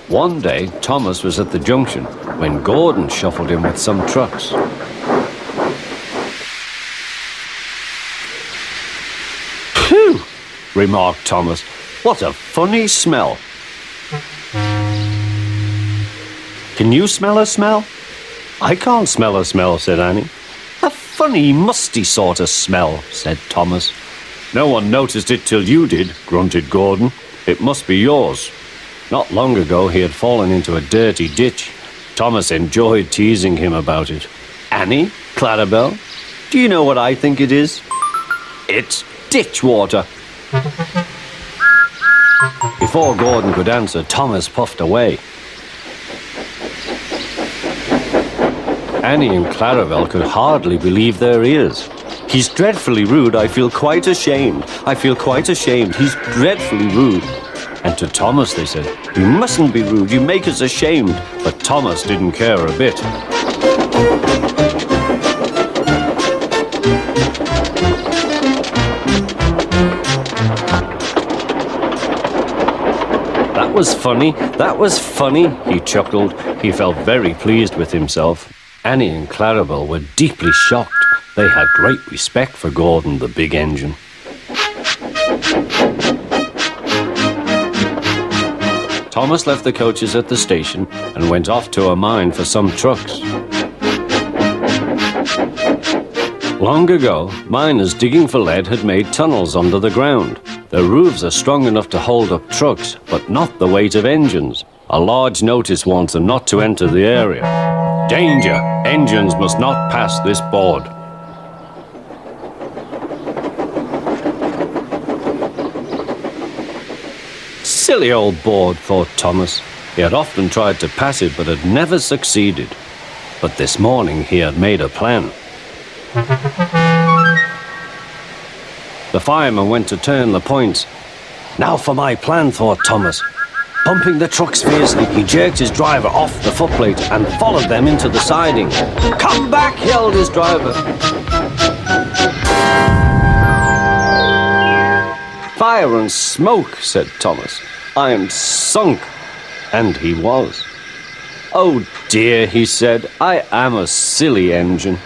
One day, Thomas was at the junction when Gordon shuffled in with some trucks. "Phew," remarked Thomas. "What a funny smell." "Can you smell a smell?" "I can't smell a smell," said Annie. "A funny, musty sort of smell," said Thomas. "No one noticed it till you did," grunted Gordon. "It must be yours." Not long ago he had fallen into a dirty ditch. Thomas enjoyed teasing him about it. "Annie, Clarabelle, do you know what I think it is? It's ditch water." Before Gordon could answer, Thomas puffed away. Annie and Clarabelle could hardly believe their ears. "He's dreadfully rude. I feel quite ashamed. I feel quite ashamed. He's dreadfully rude." And to Thomas they said, "You mustn't be rude. You make us ashamed." But Thomas didn't care a bit. "That was funny. That was funny," he chuckled. He felt very pleased with himself. Annie and Clarabelle were deeply shocked. They had great respect for Gordon, the big engine. Thomas left the coaches at the station and went off to a mine for some trucks. Long ago, miners digging for lead had made tunnels under the ground. Their roofs are strong enough to hold up trucks, but not the weight of engines. A large notice warns them not to enter the area. "Danger! Engines must not pass this board." Silly old board, thought Thomas. He had often tried to pass it, but had never succeeded. But this morning he had made a plan. The fireman went to turn the points. "Now for my plan," thought Thomas. Pumping the trucks fiercely, he jerked his driver off the footplate and followed them into the siding. "Come back!" yelled his driver. "Fire and smoke," said Thomas. "I am sunk." And he was. "Oh dear," he said, "I am a silly engine."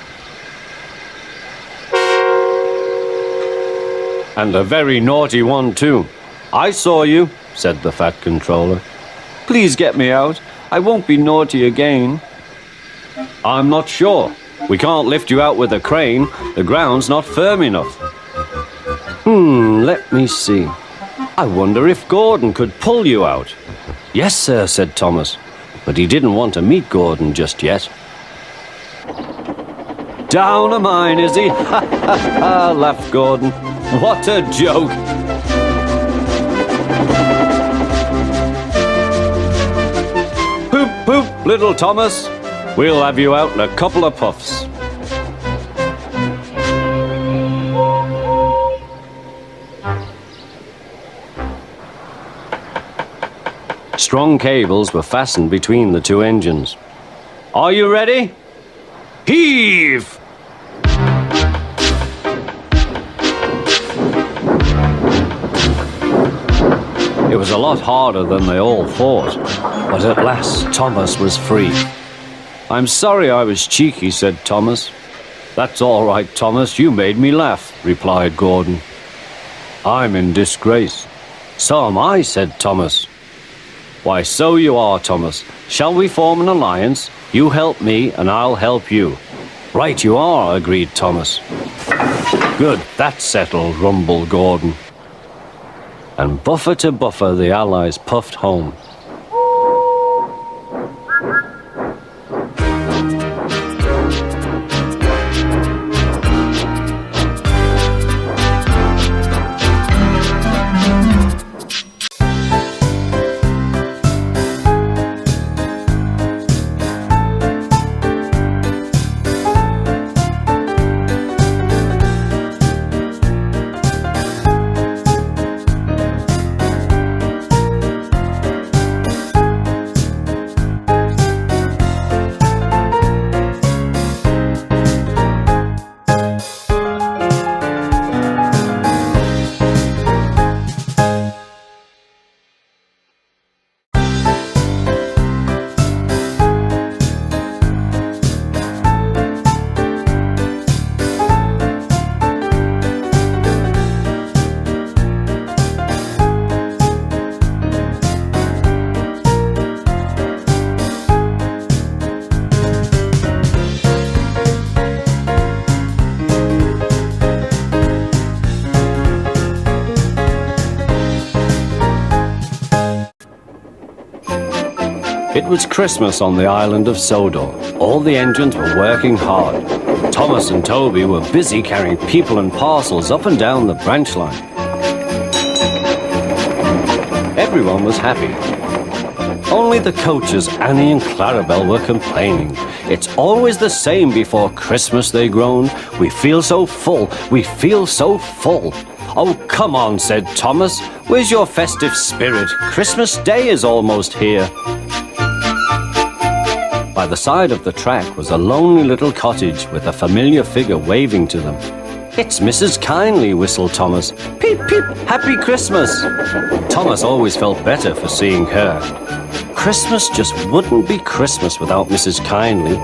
"And a very naughty one too." "I saw you," said the fat controller. "Please get me out. I won't be naughty again." "I'm not sure. We can't lift you out with a crane. The ground's not firm enough." Let me see. I wonder if Gordon could pull you out." "Yes, sir," said Thomas, but he didn't want to meet Gordon just yet. "Down a mine, is he?" "Ha, ha, ha," laughed Gordon. "What a joke." "Poop, poop, little Thomas. We'll have you out in a couple of puffs." Strong cables were fastened between the two engines. "Are you ready? Heave!" It was a lot harder than they all thought, but at last Thomas was free. "I'm sorry I was cheeky," said Thomas. "That's all right, Thomas. You made me laugh," replied Gordon. "I'm in disgrace." "So am I," said Thomas. "Why, so you are, Thomas. Shall we form an alliance? You help me, and I'll help you." "Right you are," agreed Thomas. "Good, that's settled," rumbled Gordon. And buffer to buffer, the Allies puffed home. was Christmas on the island of Sodor. All the engines were working hard. Thomas and Toby were busy carrying people and parcels up and down the branch line. Everyone was happy. Only the coaches, Annie and Clarabelle, were complaining. It's always the same before Christmas, they groaned. We feel so full, we feel so full. Oh, come on, said Thomas. Where's your festive spirit? Christmas Day is almost here. By the side of the track was a lonely little cottage with a familiar figure waving to them. It's Mrs. Kindly, whistled Thomas. Peep, peep, Happy Christmas. Thomas always felt better for seeing her. Christmas just wouldn't be Christmas without Mrs. Kindly.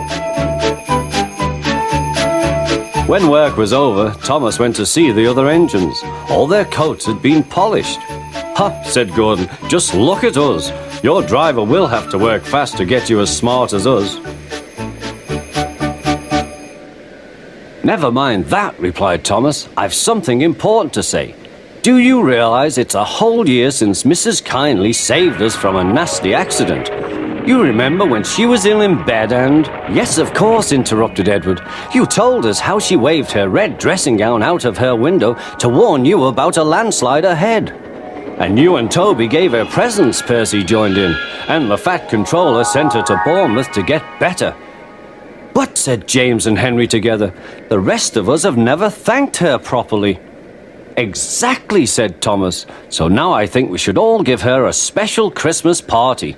When work was over, Thomas went to see the other engines. All their coats had been polished. Ha, said Gordon, just look at us. Your driver will have to work fast to get you as smart as us. Never mind that, replied Thomas. I've something important to say. Do you realize it's a whole year since Mrs. Kindly saved us from a nasty accident? You remember when she was ill in bed and... Yes, of course, interrupted Edward. You told us how she waved her red dressing gown out of her window to warn you about a landslide ahead. And you and Toby gave her presents, Percy joined in. And the Fat Controller sent her to Bournemouth to get better. But, said James and Henry together, the rest of us have never thanked her properly. Exactly, said Thomas. So now I think we should all give her a special Christmas party.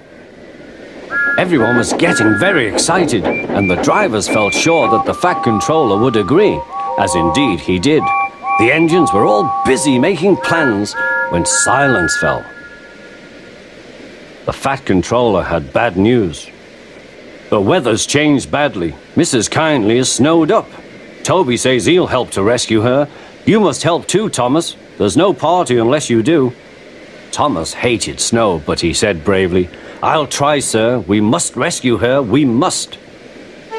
Everyone was getting very excited, and the drivers felt sure that the Fat Controller would agree, as indeed he did. The engines were all busy making plans when silence fell. The Fat Controller had bad news. The weather's changed badly. Mrs. Kindly is snowed up. Toby says he'll help to rescue her. You must help too, Thomas. There's no party unless you do. Thomas hated snow, but he said bravely, I'll try, sir. We must rescue her. We must.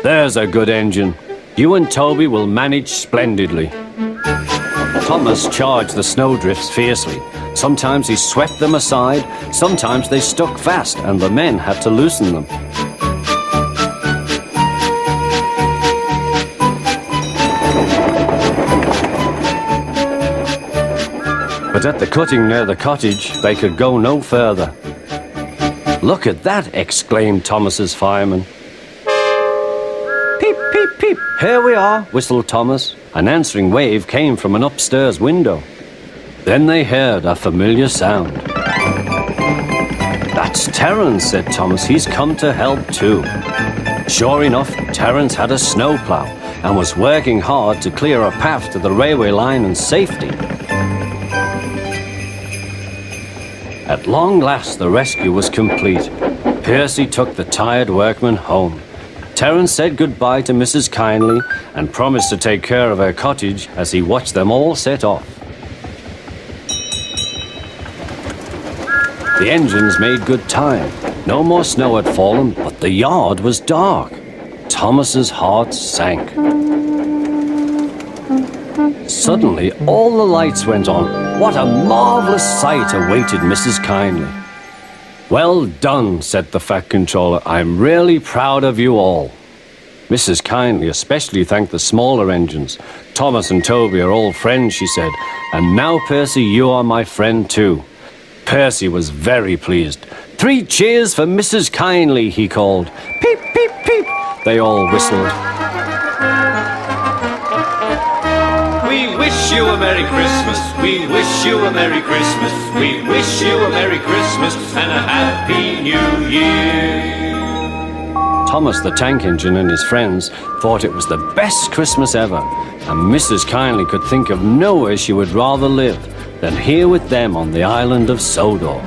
There's a good engine. You and Toby will manage splendidly. Thomas charged the snowdrifts fiercely. Sometimes he swept them aside. Sometimes they stuck fast, and the men had to loosen them. But at the cutting near the cottage, they could go no further. Look at that, exclaimed Thomas's fireman. Peep, peep, peep, here we are, whistled Thomas. An answering wave came from an upstairs window. Then they heard a familiar sound. That's Terence, said Thomas. He's come to help too. Sure enough, Terence had a snowplow and was working hard to clear a path to the railway line in safety. At long last, the rescue was complete. Percy took the tired workmen home. Terence said goodbye to Mrs. Kindly and promised to take care of her cottage as he watched them all set off. The engines made good time. No more snow had fallen, but the yard was dark. Thomas's heart sank. Suddenly, all the lights went on. What a marvelous sight awaited Mrs. Kindly. Well done, said the Fat Controller. I'm really proud of you all. Mrs. Kindly especially thanked the smaller engines. Thomas and Toby are all friends, she said. And now, Percy, you are my friend too. Percy was very pleased. 3 cheers for Mrs. Kindly, he called. Peep, peep, peep. They all whistled. We wish you a Merry Christmas. We wish you a Merry Christmas. We wish you a Merry Christmas and a Happy New Year. Thomas the Tank Engine and his friends thought it was the best Christmas ever, and Mrs. Kindly could think of nowhere she would rather live than here with them on the island of Sodor.